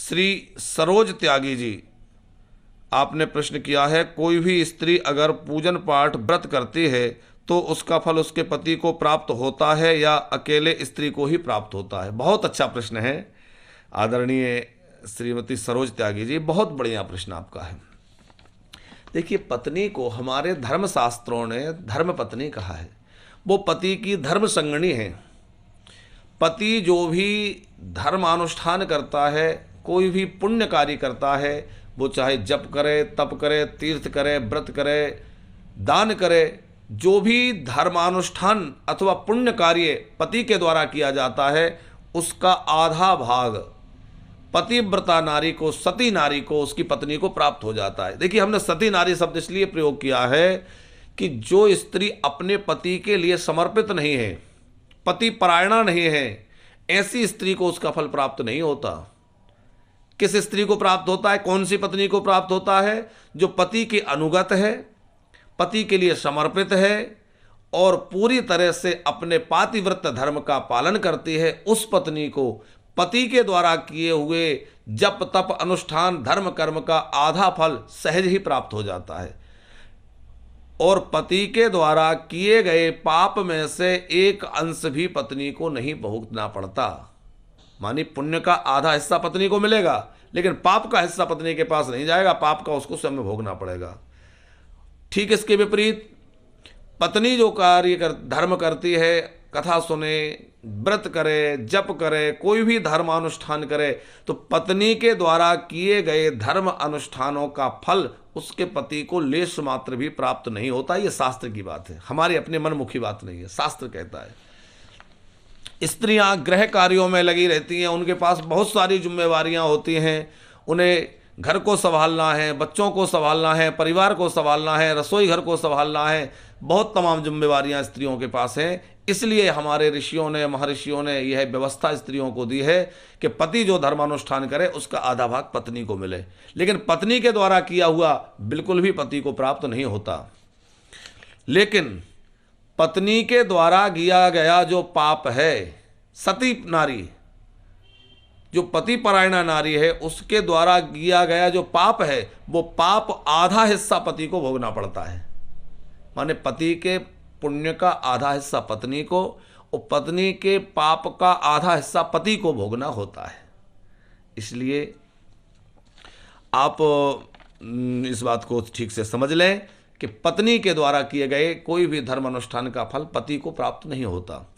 श्री सरोज त्यागी जी, आपने प्रश्न किया है, कोई भी स्त्री अगर पूजन पाठ व्रत करती है तो उसका फल उसके पति को प्राप्त होता है या अकेले स्त्री को ही प्राप्त होता है? बहुत अच्छा प्रश्न है आदरणीय श्रीमती सरोज त्यागी जी, बहुत बढ़िया प्रश्न आपका है। देखिए, पत्नी को हमारे धर्मशास्त्रों ने धर्म पत्नी कहा है। वो पति की धर्म संगणी है। पति जो भी धर्मानुष्ठान करता है, कोई भी पुण्य कार्य करता है, वो चाहे जप करे, तप करे, तीर्थ करे, व्रत करे, दान करे, जो भी धर्मानुष्ठान अथवा पुण्य कार्य पति के द्वारा किया जाता है, उसका आधा भाग पतिव्रता नारी को, सती नारी को, उसकी पत्नी को प्राप्त हो जाता है। देखिए, हमने सती नारी शब्द इसलिए प्रयोग किया है कि जो स्त्री अपने पति के लिए समर्पित नहीं है, पति परायणा नहीं है, ऐसी स्त्री को उसका फल प्राप्त नहीं होता। किस स्त्री को प्राप्त होता है? कौन सी पत्नी को प्राप्त होता है? जो पति के अनुगत है, पति के लिए समर्पित है और पूरी तरह से अपने पातिव्रत धर्म का पालन करती है। उस पत्नी को पति के द्वारा किए हुए जप तप अनुष्ठान धर्म कर्म का आधा फल सहज ही प्राप्त हो जाता है और पति के द्वारा किए गए पाप में से एक अंश भी पत्नी को नहीं भुगतना पड़ता। मानी पुण्य का आधा हिस्सा पत्नी को मिलेगा, लेकिन पाप का हिस्सा पत्नी के पास नहीं जाएगा, पाप का उसको स्वयं भोगना पड़ेगा। ठीक इसके विपरीत पत्नी जो धर्म करती है, कथा सुने, व्रत करे, जप करे, कोई भी धर्मानुष्ठान करे, तो पत्नी के द्वारा किए गए धर्म अनुष्ठानों का फल उसके पति को लेश मात्र भी प्राप्त नहीं होता। ये शास्त्र की बात है, हमारी अपने मनमुखी बात नहीं है, शास्त्र कहता है। स्त्रियां गृह कार्यों में लगी रहती हैं, उनके पास बहुत सारी जिम्मेवारियां होती हैं। उन्हें घर को संभालना है, बच्चों को संभालना है, परिवार को संभालना है, रसोई घर को संभालना है, बहुत तमाम जिम्मेवारियां स्त्रियों के पास हैं। इसलिए हमारे ऋषियों ने, महर्षियों ने यह व्यवस्था स्त्रियों को दी है कि पति जो धर्मानुष्ठान करे उसका आधा भाग पत्नी को मिले, लेकिन पत्नी के द्वारा किया हुआ बिल्कुल भी पति को प्राप्त नहीं होता। लेकिन पत्नी के द्वारा किया गया जो पाप है, सती नारी जो पति परायणा नारी है, उसके द्वारा किया गया जो पाप है, वो पाप आधा हिस्सा पति को भोगना पड़ता है। माने पति के पुण्य का आधा हिस्सा पत्नी को और पत्नी के पाप का आधा हिस्सा पति को भोगना होता है। इसलिए आप इस बात को ठीक से समझ लें कि पत्नी के द्वारा किए गए कोई भी धर्म अनुष्ठान का फल पति को प्राप्त नहीं होता।